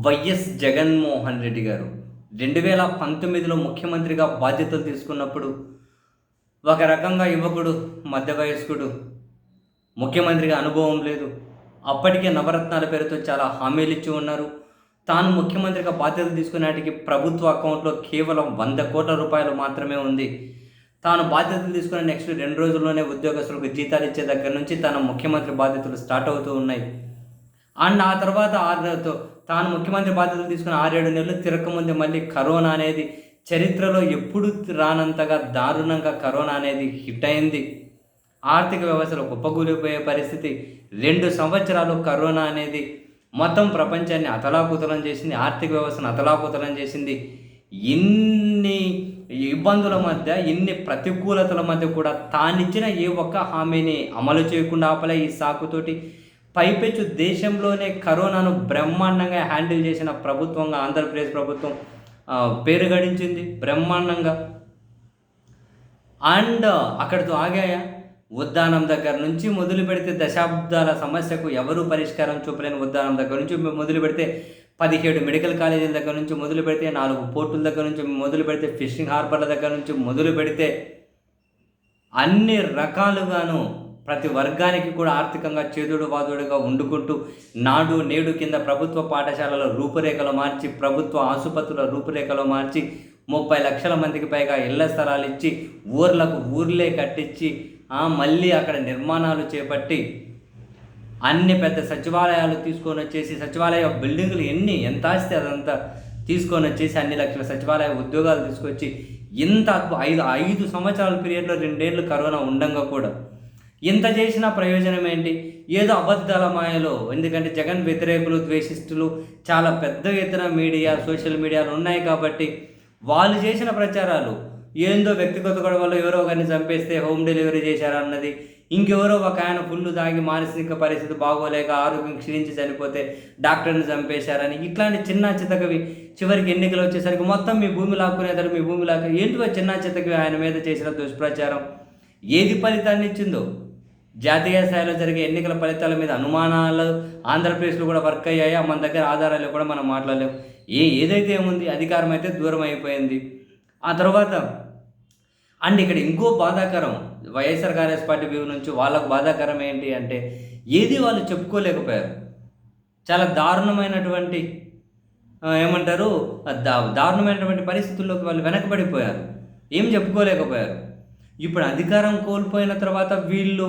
YS Jaganmohan Reddy గారు 2019లో ముఖ్యమంత్రిగా బాధ్యతలు తీసుకున్నప్పుడు ఒక రకంగా యువకుడు, మధ్య వయస్కుడు, ముఖ్యమంత్రిగా అనుభవం లేదు. అప్పటికే నవరత్నాల పేరుతో చాలా హామీలు ఇచ్చి ఉన్నారు. తాను ముఖ్యమంత్రిగా బాధ్యతలు తీసుకునేటికి ప్రభుత్వ అకౌంట్లో కేవలం 100 కోట్ల రూపాయలు మాత్రమే ఉంది. తాను బాధ్యతలు తీసుకున్న నెక్స్ట్ 2 రోజుల్లోనే ఉద్యోగస్తులకు జీతాలు ఇచ్చే దగ్గర నుంచి తన ముఖ్యమంత్రి బాధ్యతలు స్టార్ట్ అవుతూ ఉన్నాయి. అండ్ ఆ తర్వాత తాను ముఖ్యమంత్రి బాధ్యతలు తీసుకున్న 6-7 నెలలు తిరగకముందే మళ్ళీ కరోనా అనేది చరిత్రలో ఎప్పుడు రానంతగా దారుణంగా కరోనా అనేది హిట్ అయింది. ఆర్థిక వ్యవస్థలో కుప్పకూలిపోయే పరిస్థితి. 2 సంవత్సరాలు కరోనా అనేది మొత్తం ప్రపంచాన్ని అతలాకుతలం చేసింది. ఆర్థిక వ్యవస్థను అతలాకుతలం చేసింది. ఇన్ని ఇబ్బందుల మధ్య, ఇన్ని ప్రతికూలతల మధ్య కూడా తానిచ్చిన ఏ ఒక్క హామీని అమలు చేయకుండా ఆపలే. ఈ సాకుతోటి పైపెచ్చు దేశంలోనే కరోనాను బ్రహ్మాండంగా హ్యాండిల్ చేసిన ప్రభుత్వంగా ఆంధ్రప్రదేశ్ ప్రభుత్వం పేరు గడించింది బ్రహ్మాండంగా. అండ్ అక్కడితో ఆగాయా? ఉద్దానం దగ్గర నుంచి మొదలు పెడితే దశాబ్దాల సమస్యకు ఎవరూ పరిష్కారం చూపలేని ఉద్దానం దగ్గర నుంచి మొదలు పెడితే 17 మెడికల్ కాలేజీల దగ్గర నుంచి మొదలు పెడితే 4 పోర్టుల దగ్గర నుంచి మొదలు పెడితే ఫిషింగ్ హార్బర్ల దగ్గర నుంచి మొదలు పెడితే అన్ని రకాలుగాను ప్రతి వర్గానికి కూడా ఆర్థికంగా చేదుడు వాదుడుగా వండుకుంటూ నాడు నేడు కింద ప్రభుత్వ పాఠశాలల రూపురేఖలు మార్చి, ప్రభుత్వ ఆసుపత్రుల రూపురేఖలు మార్చి 30 లక్షల మందికి పైగా ఇళ్ల స్థలాలు ఇచ్చి, ఊర్లే కట్టించి, మళ్ళీ అక్కడ నిర్మాణాలు చేపట్టి అన్ని పెద్ద సచివాలయాలు తీసుకొని వచ్చేసి, సచివాలయ బిల్డింగులు ఎంత ఆస్తే అదంతా తీసుకొని వచ్చేసి అన్ని లక్షల సచివాలయ ఉద్యోగాలు తీసుకొచ్చి ఇంత 5 సంవత్సరాల పీరియడ్లో 2 ఏళ్ళు కరోనా ఉండంగా కూడా ఇంత చేసిన ప్రయోజనం ఏంటి? ఏదో అబద్ధాల మాయలో. ఎందుకంటే జగన్ వ్యతిరేకులు, ద్వేషిస్తులు చాలా పెద్ద ఎత్తున మీడియా, సోషల్ మీడియాలు ఉన్నాయి కాబట్టి వాళ్ళు చేసిన ప్రచారాలు ఏందో వ్యక్తిగత గొడవల్లో ఎవరో ఒకరిని చంపేస్తే హోమ్ డెలివరీ చేశారన్నది, ఇంకెవరో ఒక ఆయన ఫుల్లు తాగి మానసిక పరిస్థితి బాగోలేక ఆరోగ్యం క్షీణించి చనిపోతే డాక్టర్ని చంపేశారని, ఇట్లాంటి చిన్న చితకవి చివరికి ఎన్నికలు వచ్చేసరికి మొత్తం మీ భూమి లాక్కునేదారు, మీ భూమి లాక్కు ఏంటివో చిన్న చితకవి ఆయన మీద చేసిన దుష్ప్రచారం ఏది ఫలితాన్ని ఇచ్చిందో. జాతీయ స్థాయిలో జరిగే ఎన్నికల ఫలితాల మీద అనుమానాలు ఆంధ్రప్రదేశ్లో కూడా వర్క్ అయ్యాయి. మన దగ్గర ఆధారాలు కూడా మనం మాట్లాడలేము. ఏదైతే ఏముంది, అధికారం అయితే దూరం అయిపోయింది. ఆ తర్వాత అండ్ ఇక్కడ ఇంకో బాధాకరం, వైఎస్ఆర్ కాంగ్రెస్ పార్టీ వ్యూ నుంచి వాళ్ళకు బాధాకరం ఏంటి అంటే ఏది వాళ్ళు చెప్పుకోలేకపోయారు. చాలా దారుణమైనటువంటి దారుణమైనటువంటి పరిస్థితుల్లోకి వాళ్ళు వెనకబడిపోయారు. ఏం చెప్పుకోలేకపోయారు. ఇప్పుడు అధికారం కోల్పోయిన తర్వాత వీళ్ళు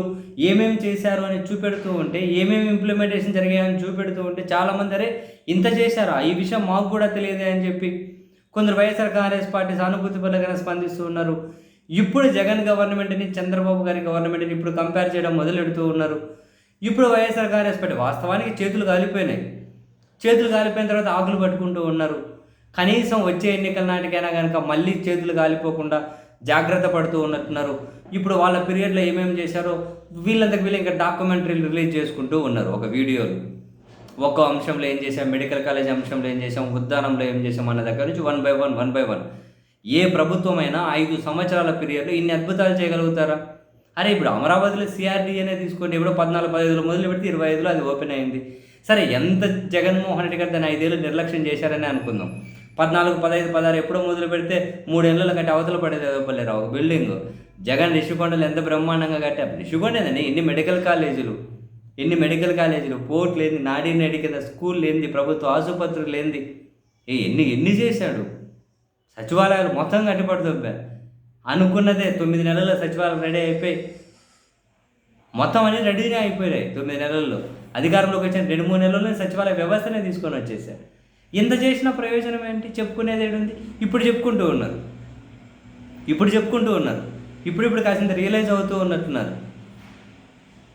ఏమేమి చేశారు అని చూపెడుతూ ఉంటే, ఏమేమి ఇంప్లిమెంటేషన్ జరిగాయని చూపెడుతూ ఉంటే చాలామంది అరే ఇంత చేశారా, ఈ విషయం మాకు కూడా తెలియదే అని చెప్పి కొందరు వైఎస్ఆర్ కాంగ్రెస్ పార్టీ సానుభూతి పరంగా స్పందిస్తూ ఉన్నారు. ఇప్పుడు జగన్ గవర్నమెంట్ని, చంద్రబాబు గారి గవర్నమెంట్ని ఇప్పుడు కంపేర్ చేయడం మొదలెడుతూ ఉన్నారు. ఇప్పుడు వైఎస్ఆర్ కాంగ్రెస్ పార్టీ వాస్తవానికి చేతులు కాలిపోయినాయి. చేతులు కాలిపోయిన తర్వాత ఆకులు పట్టుకుంటూ ఉన్నారు. కనీసం వచ్చే ఎన్నికల నాటికైనా కనుక మళ్ళీ చేతులు కాలిపోకుండా జాగ్రత్త పడుతూ ఉన్నట్టున్నారు. ఇప్పుడు వాళ్ళ పీరియడ్లో ఏమేమి చేశారో వీళ్ళు ఇంకా డాక్యుమెంటరీలు రిలీజ్ చేసుకుంటూ ఉన్నారు. ఒక వీడియోలు ఒక్క అంశంలో ఏం చేసాం, మెడికల్ కాలేజ్ అంశంలో ఏం చేసాం, ఉద్దానంలో ఏం చేసాం అన్న దగ్గర నుంచి వన్ బై వన్ ఏ ప్రభుత్వమైనా 5 సంవత్సరాల పీరియడ్లో ఇన్ని అద్భుతాలు చేయగలుగుతారా? అరే ఇప్పుడు అమరావతిలో సిఆర్డీఏనే తీసుకోండి, ఎప్పుడో 14-15 మొదలు పెడితే 25లో అది ఓపెన్ అయింది. సరే ఎంత జగన్మోహన్ రెడ్డి గారు దాన్ని 5 ఏళ్ళు నిర్లక్ష్యం చేశారని అనుకుందాం. 14, 15, 16 ఎప్పుడో మొదలు పెడితే 3 ఏళ్ళ కంటే అవతల పడేది ఇవ్వలేరు ఒక బిల్డింగ్. జగన్ రిషికొండలు ఎంత బ్రహ్మాండంగా కట్టారు. రిషికొండేదండి ఎన్ని మెడికల్ కాలేజీలు, పోర్ట్లు ఏంది, నాడీ నేడి కింద స్కూల్ ఏంది, ప్రభుత్వ ఆసుపత్రులు ఏంది, ఎన్ని చేశాడు. సచివాలయాలు మొత్తం కట్టిపడుతుంది. అనుకున్నదే 9 నెలల్లో సచివాలయం రెడీ అయిపోయి మొత్తం అన్నీ రెడీనే అయిపోయాయి. 9 నెలల్లో అధికారంలోకి వచ్చిన 2-3 నెలల్లో సచివాలయ వ్యవస్థనే తీసుకొని వచ్చేసారు. ఇంత చేసిన ప్రయోజనం ఏంటి? చెప్పుకునేది ఏడుంది? ఇప్పుడు చెప్పుకుంటూ ఉన్నారు. ఇప్పుడు కాసింత రియలైజ్ అవుతూ ఉన్నట్టున్నారు.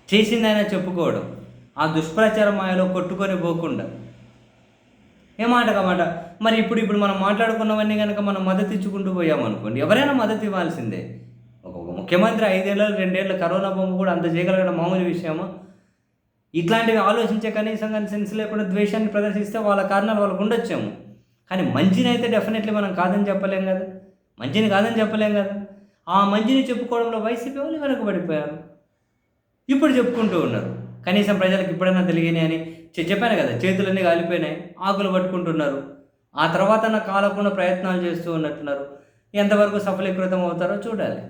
చేసిందైనా చెప్పుకోవడం, ఆ దుష్ప్రచారం మాయలో కొట్టుకొని పోకుండా మాట మరి ఇప్పుడు మనం మాట్లాడుకున్నవన్నీ కనుక మనం మద్దతు ఇచ్చుకుంటూ పోయామనుకోండి, ఎవరైనా మద్దతు ఇవ్వాల్సిందే. ఒక ముఖ్యమంత్రి 5 ఏళ్ళు 2 ఏళ్ళు కరోనా బొమ్మ కూడా అంత చేయగలగడం మామూలు విషయమా? ఇట్లాంటివి ఆలోచించే కనీసం కానీ సెన్స్ లేకుండా ద్వేషాన్ని ప్రదర్శిస్తే వాళ్ళ కారణాలు వాళ్ళకు ఉండొచ్చాము. కానీ మంచిని అయితే డెఫినెట్లీ మనం కాదని చెప్పలేం కదా. ఆ మంచిని చెప్పుకోవడంలో వైసీపీ వాళ్ళు వెనకబడిపోయారు. ఇప్పుడు చెప్పుకుంటూ ఉన్నారు. కనీసం ప్రజలకు ఇప్పుడైనా తెలియని అని చెప్పాను కదా, చేతులన్నీ కాలిపోయినాయి, ఆకులు పట్టుకుంటున్నారు. ఆ తర్వాత కాలకుండా ప్రయత్నాలు చేస్తూ ఉన్నట్టున్నారు. ఎంతవరకు సఫలీకృతం అవుతారో చూడాలి.